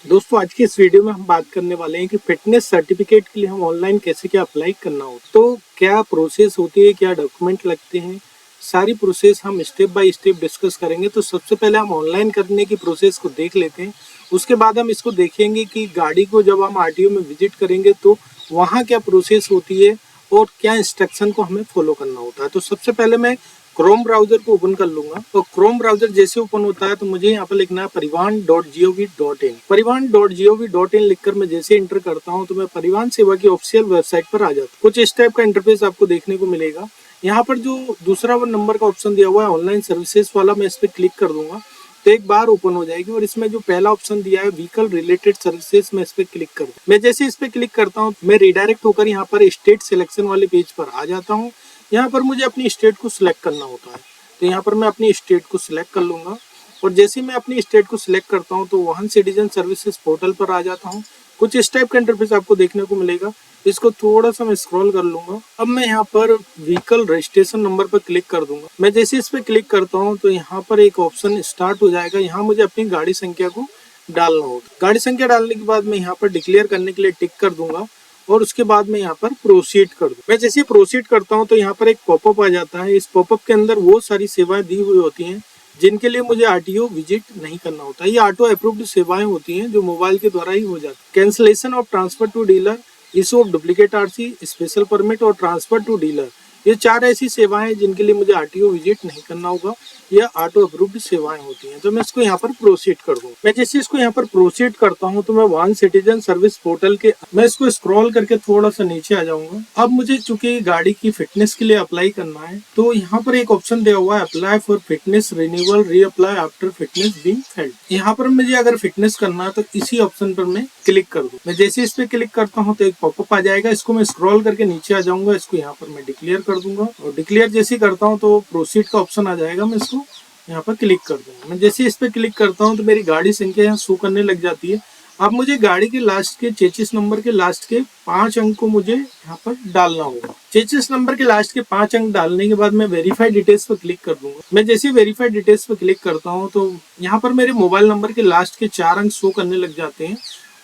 दोस्तों आज की इस वीडियो में हम बात करने वाले हैं कि फिटनेस सर्टिफिकेट के लिए हम ऑनलाइन कैसे क्या अप्लाई करना हो। तो क्या प्रोसेस होती है, क्या डॉक्यूमेंट लगते हैं, सारी प्रोसेस हम स्टेप बाय स्टेप डिस्कस करेंगे। तो सबसे पहले हम ऑनलाइन करने की प्रोसेस को देख लेते हैं। उसके बाद हम इसको देखेंगे कि गाड़ी को जब हम आरटीओ में विजिट करेंगे तो वहाँ क्या प्रोसेस होती है और क्या इंस्ट्रक्शन को हमें फॉलो करना होता है। तो सबसे पहले मैं क्रोम ब्राउजर को ओपन कर लूंगा और क्रोम ब्राउजर जैसे ओपन होता है तो मुझे यहाँ पर लिखना है परिवहन.gov.in। परिवहन.gov.in लिखकर मैं जैसे इंटर करता हूँ तो मैं परिवहन सेवा की ऑफिशियल वेबसाइट पर आ जाता हूँ। कुछ इस टाइप का इंटरफेस आपको देखने को मिलेगा। यहाँ पर जो दूसरा नंबर का ऑप्शन दिया हुआ है ऑनलाइन सर्विसेज वाला, मैं इस पर क्लिक कर दूंगा तो एक बार ओपन हो जाएगी और इसमें जो पहला ऑप्शन दिया है व्हीकल रिलेटेड सर्विसेज, मैं इस पे क्लिक कर दूं। मैं जैसे इस पे क्लिक करता हूँ मैं रिडायरेक्ट होकर यहाँ पर स्टेट सिलेक्शन वाले पेज पर आ जाता हूँ। यहाँ पर मुझे अपनी स्टेट को सिलेक्ट करना होता है तो यहाँ पर मैं अपनी स्टेट को सिलेक्ट कर लूंगा और जैसे ही मैं अपनी स्टेट को सिलेक्ट करता हूँ तो वाहन सिटीजन सर्विसेज पोर्टल पर आ जाता हूँ। कुछ इस टाइप का इंटरफेस आपको देखने को मिलेगा। इसको थोड़ा सा मैं स्क्रॉल कर लूंगा। अब मैं यहाँ पर व्हीकल रजिस्ट्रेशन नंबर पर क्लिक कर दूंगा। मैं जैसे इस पे क्लिक करता हूँ तो यहाँ पर एक ऑप्शन स्टार्ट हो जाएगा। यहाँ मुझे अपनी गाड़ी संख्या को डालना होगा। गाड़ी संख्या डालने के बाद मैं यहाँ पर डिक्लेयर करने के लिए टिक कर दूंगा और उसके बाद मैं यहाँ पर प्रोसीड कर दूँ। मैं जैसे प्रोसीड करता हूँ तो यहाँ पर एक पॉपअप आ जाता है। इस पॉपअप के अंदर वो सारी सेवाएं दी हुई होती हैं जिनके लिए मुझे आरटीओ विजिट नहीं करना होता। ये ऑटो अप्रूव्ड सेवाएं होती हैं जो मोबाइल के द्वारा ही हो जाती है। Cancellation of transfer to dealer, issue of duplicate RC, special permit और ट्रांसफर टू डीलर, ये चार ऐसी सेवाएं हैं जिनके लिए मुझे आरटीओ विजिट नहीं करना होगा। यह ऑटो अप्रूव्ड सेवाएं होती हैं। तो मैं इसको यहाँ पर प्रोसीड कर दूँ। मैं जैसे इसको यहाँ पर प्रोसीड करता हूँ तो मैं वाहन सिटीजन सर्विस पोर्टल के मैं इसको स्क्रॉल करके थोड़ा सा नीचे आ जाऊंगा। अब मुझे चूंकि गाड़ी की फिटनेस के लिए अप्लाई करना है तो यहाँ पर एक ऑप्शन दिया हुआ है अप्लाई फॉर फिटनेस रिन्यूअल री apply after fitness being failed. यहाँ पर मुझे अगर फिटनेस करना है तो इसी ऑप्शन पर मैं क्लिक कर दूँ। मैं जैसे इस पे क्लिक करता हूँ तो एक पॉपअप आ जाएगा। इसको मैं स्क्रॉल करके नीचे आ जाऊंगा। इसको यहाँ पर मैं डिक्लेयर कर दूंगा और डिक्लेयर जैसे करता हूँ तो प्रोसीड का ऑप्शन आ जाएगा। मैं इसको यहाँ पर क्लिक कर दूंगा। मैं जैसे इस पे क्लिक करता हूँ तो मेरी गाड़ी संख्या यहाँ शो करने लग जाती है। अब मुझे गाड़ी के लास्ट के चेचिस नंबर के लास्ट के 5 अंक को मुझे यहाँ पर डालना होगा। चेचिस नंबर के लास्ट के 5 अंक डालने के बाद मैं वेरीफाई डिटेल्स पर क्लिक कर दूंगा। मैं जैसे वेरीफाई डिटेल्स पर क्लिक करता हूँ तो यहाँ पर मेरे मोबाइल नंबर के लास्ट के 4 अंक शो करने लग जाते हैं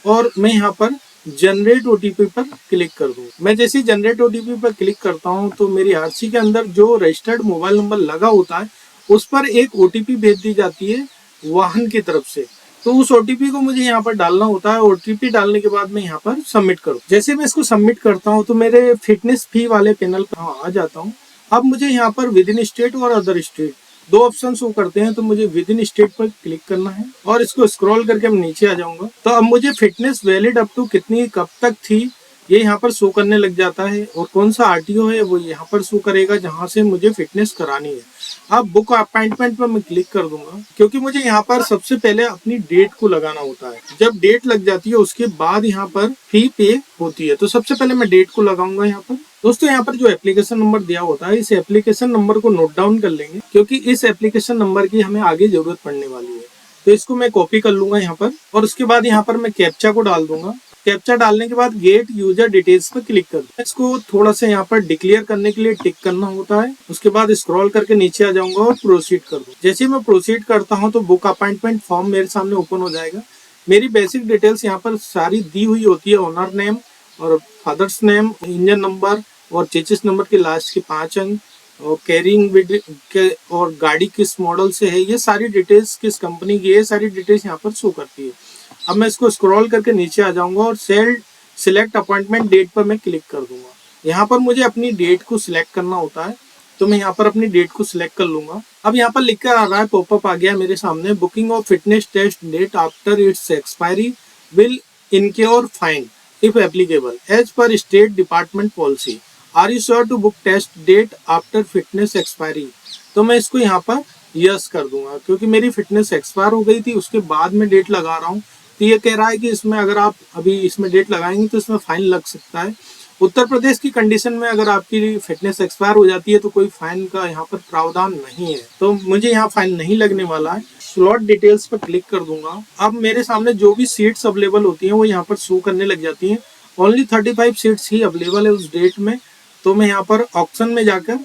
और मैं यहाँ पर जनरेट ओटीपी पर क्लिक कर दूँ। मैं जैसे जनरेट ओटीपी पर क्लिक करता हूँ तो मेरी आरसी के अंदर जो रजिस्टर्ड मोबाइल नंबर लगा होता है उस पर एक ओटीपी भेज दी जाती है वाहन की तरफ से। तो उस ओटीपी को मुझे यहाँ पर डालना होता है। ओटीपी डालने के बाद मैं यहाँ पर सबमिट करूँ। जैसे मैं इसको सबमिट करता हूँ तो मेरे फिटनेस फी वाले पैनल पर आ जाता हूँ। अब मुझे यहाँ पर विद इन स्टेट और अदर स्टेट दो ऑप्शन शो करते हैं तो मुझे विद इन स्टेट पर क्लिक करना है और इसको स्क्रॉल करके मैं नीचे आ जाऊंगा। तो अब मुझे फिटनेस वैलिड अप टू कितनी कब तक थी ये यहाँ पर शो करने लग जाता है और कौन सा आरटीओ है वो यहाँ पर शो करेगा जहाँ से मुझे फिटनेस करानी है। अब बुक अपॉइंटमेंट पर मैं क्लिक कर दूंगा क्योंकि मुझे यहाँ पर सबसे पहले अपनी डेट को लगाना होता है। जब डेट लग जाती है उसके बाद यहाँ पर फी पे होती है। तो सबसे पहले मैं डेट को लगाऊंगा यहाँ पर। दोस्तों यहाँ पर जो एप्लीकेशन नंबर दिया होता है इस एप्लीकेशन नंबर को नोट डाउन कर लेंगे क्योंकि इस एप्लीकेशन नंबर की हमें आगे जरूरत पड़ने वाली है। तो इसको मैं कॉपी कर लूंगा यहाँ पर और उसके बाद यहाँ पर मैं कैप्चा को डाल दूंगा। कैप्चा डालने के बाद गेट यूजर डिटेल्स पर क्लिक कर दूं। इसको थोड़ा सा यहाँ पर डिक्लेयर करने के लिए टिक करना होता है। उसके बाद स्क्रॉल करके नीचे आ जाऊंगा और प्रोसीड कर दूं। जैसे मैं प्रोसीड करता हूँ तो बुक अपॉइंटमेंट फॉर्म मेरे सामने ओपन हो जाएगा। मेरी बेसिक डिटेल्स यहाँ पर सारी दी हुई होती है, ओनर नेम और फादर्स नेम, इंजन नंबर और चेसिस नंबर के लास्ट के 5 अंक और कैरिंग के और गाड़ी किस मॉडल से है, ये सारी डिटेल्स किस कंपनी की है, सारी डिटेल्स यहाँ पर शो करती है। अब मैं इसको स्क्रॉल करके नीचे आ जाऊंगा और सिलेक्ट अपॉइंटमेंट डेट पर मैं क्लिक कर दूंगा। यहाँ पर मुझे अपनी डेट को सिलेक्ट करना होता है तो मैं यहाँ पर अपनी डेट को सिलेक्ट कर लूंगा। अब यहाँ पर लिख कर आ रहा है, पॉपअप आ गया मेरे सामने, booking of fitness test date after its expiry will incur fine if applicable as per state department policy. Are you sure to book test date after fitness expiry. तो मैं इसको यहाँ पर यस कर दूंगा क्योंकि मेरी फिटनेस एक्सपायर हो गई थी, उसके बाद में डेट लगा रहा हूँ। तो ये कह रहा है कि इसमें अगर आप अभी इसमें डेट लगाएंगे तो इसमें फाइन लग सकता है। उत्तर प्रदेश की कंडीशन में अगर आपकी फिटनेस एक्सपायर हो जाती है तो कोई फाइन का यहाँ पर प्रावधान नहीं है। तो मुझे यहाँ फाइन नहीं लगने वाला है। स्लॉट डिटेल्स पर क्लिक कर दूंगा। अब मेरे सामने जो भी सीट्स अवेलेबल होती हैं वो यहाँ पर शो करने लग जाती हैं। ओनली 35 सीट्स ही अवेलेबल है उस डेट में। तो मैं यहाँ पर ऑप्शन में जाकर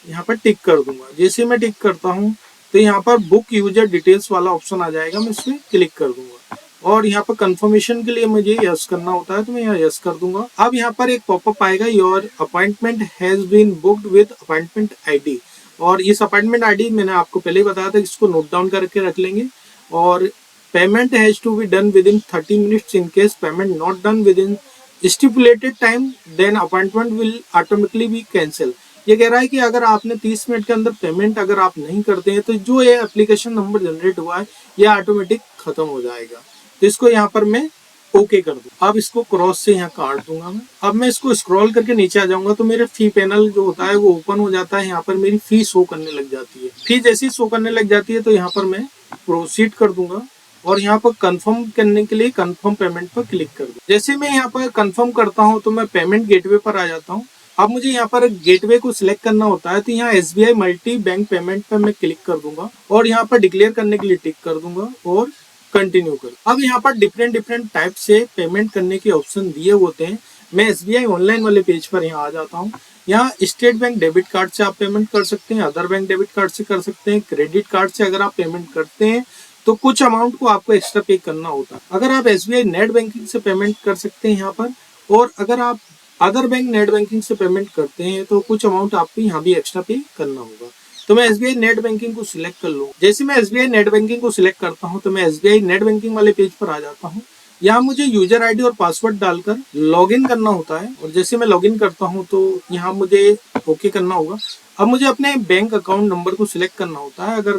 यहाँ पर टिक कर दूंगा। जैसे मैं टिक करता हूँ तो यहाँ पर बुक यूजर डिटेल्स वाला ऑप्शन आ जाएगा। मैं इसमें क्लिक कर दूंगा और यहाँ पर कंफर्मेशन के लिए मुझे यस करना होता है, तो मैं यहाँ यस कर दूंगा। अब यहाँ पर एक पॉपअप आएगा, your appointment has been booked with appointment ID. और इस अपॉइंटमेंट आईडी मैंने आपको पहले ही बताया था, इसको नोट डाउन करके रख लेंगे। और payment has to be done within 30 minutes. In case payment not done within stipulated time then appointment will automatically be cancel. ये कह रहा है कि अगर आपने 30 मिनट के अंदर पेमेंट अगर आप नहीं करते हैं तो जो ये एप्लीकेशन नंबर जनरेट हुआ है ये ऑटोमेटिक खत्म हो जाएगा। तो इसको यहाँ पर मैं ओके कर दूं। अब इसको क्रॉस से यहाँ काट दूंगा मैं। अब मैं इसको स्क्रॉल करके नीचे आ जाऊंगा तो मेरे फी पैनल जो होता है वो ओपन हो जाता है। यहाँ पर मेरी फी शो करने लग जाती है। फी जैसी शो करने लग जाती है तो यहाँ पर मैं प्रोसीड कर दूंगा और यहाँ पर कंफर्म करने के लिए कंफर्म पेमेंट पर क्लिक कर दूं। जैसे मैं यहाँ पर कंफर्म करता हूँ तो मैं पेमेंट गेटवे पर आ जाता हूँ। अब मुझे यहाँ पर गेटवे को सिलेक्ट करना होता है तो यहाँ SBI मल्टी बैंक पेमेंट पर मैं क्लिक कर दूंगा और यहाँ पर डिक्लेयर करने के लिए टिक कर दूंगा और कंटिन्यू कर। अब यहाँ पर डिफरेंट टाइप से पेमेंट करने के ऑप्शन दिए होते हैं। मैं SBI ऑनलाइन वाले पेज पर यहाँ आ जाता हूँ। यहाँ स्टेट बैंक डेबिट कार्ड से आप पेमेंट कर सकते हैं, अदर बैंक डेबिट कार्ड से कर सकते हैं, क्रेडिट कार्ड से अगर आप पेमेंट करते हैं तो कुछ अमाउंट को आपको एक्स्ट्रा पे करना होता है। अगर आप SBI नेट बैंकिंग से पेमेंट कर सकते हैं यहाँ पर, और अगर आप अदर बैंक नेट बैंकिंग से पेमेंट करते हैं तो कुछ अमाउंट आपको यहाँ भी एक्स्ट्रा पे करना होगा। तो मैं SBI नेट बैंकिंग को सिलेक्ट कर लूँ। जैसे मैं SBI नेट बैंकिंग को सिलेक्ट करता हूँ तो मैं SBI नेट बैंकिंग वाले पेज पर आ जाता हूँ। यहाँ मुझे यूजर आईडी और पासवर्ड डालकर लॉगिन करना होता है और जैसे मैं लॉगिन करता हूँ तो यहाँ मुझे ओके करना होगा। अब मुझे अपने बैंक अकाउंट नंबर को सिलेक्ट करना होता है। अगर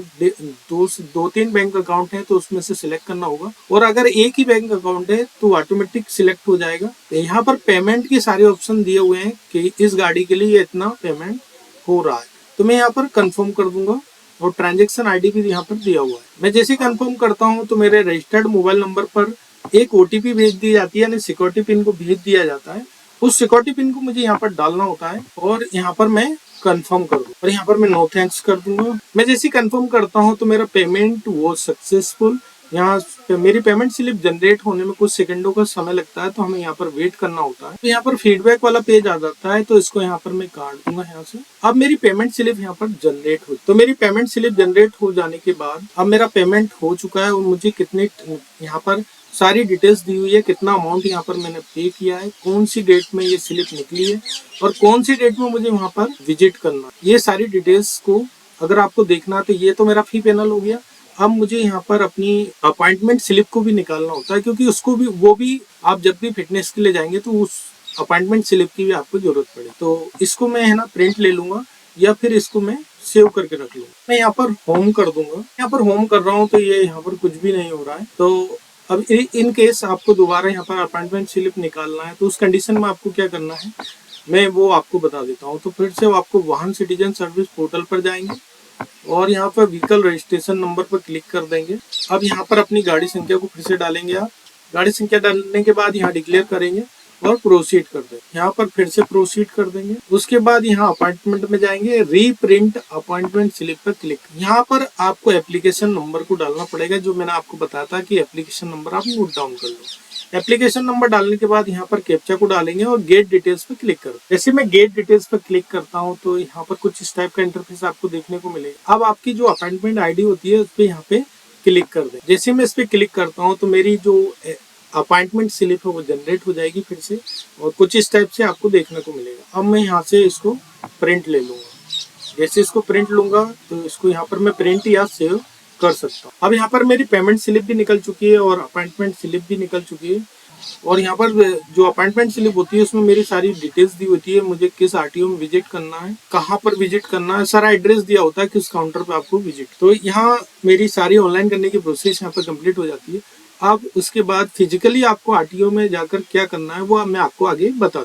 दो तीन बैंक अकाउंट है तो उसमें से सिलेक्ट करना होगा, और अगर एक ही बैंक अकाउंट है तो ऑटोमेटिक सिलेक्ट हो जाएगा। यहाँ पर पेमेंट के सारे ऑप्शन दिए हुए हैं कि इस गाड़ी के लिए इतना पेमेंट हो रहा है, तो मैं यहाँ पर कंफर्म कर दूंगा और ट्रांजेक्शन आईडी भी यहाँ पर दिया हुआ है। मैं जैसे कंफर्म करता हूँ तो मेरे रजिस्टर्ड मोबाइल नंबर पर एक OTP भेज दी जाती है, यानी सिक्योरिटी पिन को भेज दिया जाता है। उस सिक्योरिटी पिन को मुझे यहाँ पर डालना होता है और यहाँ पर मैं कंफर्म कर दूँ और यहाँ पर मैं नो थैंक्स कर दूंगा। मैं जैसे कंफर्म करता हूँ तो मेरा पेमेंट वो सक्सेसफुल। यहाँ मेरी पेमेंट स्लिप जनरेट होने में कुछ सेकंडों का समय लगता है तो हमें यहाँ पर वेट करना होता है। तो यहाँ पर फीडबैक वाला पेज आ जाता है तो इसको यहाँ पर मैं काट दूंगा यहाँ से। अब मेरी पेमेंट स्लिप यहाँ पर जनरेट हुई। तो मेरी पेमेंट स्लिप जनरेट हो जाने के बाद अब मेरा पेमेंट हो चुका है और मुझे कितने यहाँ पर सारी डिटेल्स दी हुई है, कितना अमाउंट यहाँ पर मैंने पे किया है, कौन सी डेट में ये स्लिप निकली है और कौन सी डेट में मुझे वहाँ पर विजिट करना। ये सारी डिटेल्स को अगर आपको देखना तो ये तो मेरा फी पैनल हो गया। अब मुझे यहाँ पर अपनी अपॉइंटमेंट स्लिप को भी निकालना होता है, क्योंकि उसको भी वो भी आप जब भी फिटनेस के लिए जाएंगे तो उस अपॉइंटमेंट स्लिप की भी आपको जरूरत पड़े। तो इसको मैं है ना प्रिंट ले लूंगा या फिर इसको मैं सेव करके रख लूंगा। मैं यहाँ पर होम कर दूंगा। यहाँ पर होम कर रहा हूँ तो ये यहाँ पर कुछ भी नहीं हो रहा है। तो अब इन केस आपको दोबारा यहाँ पर अपॉइंटमेंट स्लिप निकालना है तो उस कंडीशन में आपको क्या करना है मैं वो आपको बता देता हूँ। तो फिर से आपको वाहन सिटीजन सर्विस पोर्टल पर जाएंगे और यहाँ पर व्हीकल रजिस्ट्रेशन नंबर पर क्लिक कर देंगे। अब यहाँ पर अपनी गाड़ी संख्या को फिर से डालेंगे। आप गाड़ी संख्या डालने के बाद यहाँ डिक्लेयर करेंगे और प्रोसीड कर देंगे। यहाँ पर फिर से प्रोसीड कर देंगे। उसके बाद यहाँ अपॉइंटमेंट में जाएंगे, रीप्रिंट अपॉइंटमेंट स्लिप पर क्लिक। यहाँ पर आपको एप्लीकेशन नंबर को डालना पड़ेगा, जो मैंने आपको बताया था कि एप्लीकेशन नंबर आप नोट डाउन कर लो। एप्लीकेशन नंबर डालने के बाद यहाँ पर कैप्चा को डालेंगे और गेट डिटेल्स पर क्लिक करो। जैसे मैं गेट डिटेल्स पर क्लिक करता हूँ तो यहाँ पर कुछ इस टाइप का इंटरफेस आपको देखने को मिलेगा। अब आपकी जो अपॉइंटमेंट आईडी होती है उस पर यहाँ पे क्लिक कर दें। जैसे मैं इस पे क्लिक करता हूँ तो मेरी जो अपॉइंटमेंट स्लिप है वो जनरेट हो जाएगी फिर से, और कुछ इस टाइप से आपको देखने को मिलेगा। अब मैं यहाँ से इसको प्रिंट ले लूंगा। जैसे इसको प्रिंट लूंगा तो इसको यहाँ पर मैं प्रिंट या सेव कर सकता हूँ। अब यहाँ पर मेरी पेमेंट स्लिप भी निकल चुकी है और अपॉइंटमेंट स्लिप भी निकल चुकी है, और यहाँ पर जो अपॉइंटमेंट स्लिप होती है उसमें मेरी सारी डिटेल्स दी होती है। मुझे किस RTO में विजिट करना है, कहाँ पर विजिट करना है, सारा एड्रेस दिया होता है किस काउंटर पे आपको विजिट। तो यहाँ मेरी सारी ऑनलाइन करने की प्रोसेस यहाँ पर कंप्लीट हो जाती है। अब उसके बाद फिजिकली आपको RTO में जाकर क्या करना है वो मैं आपको आगे बता दूँ।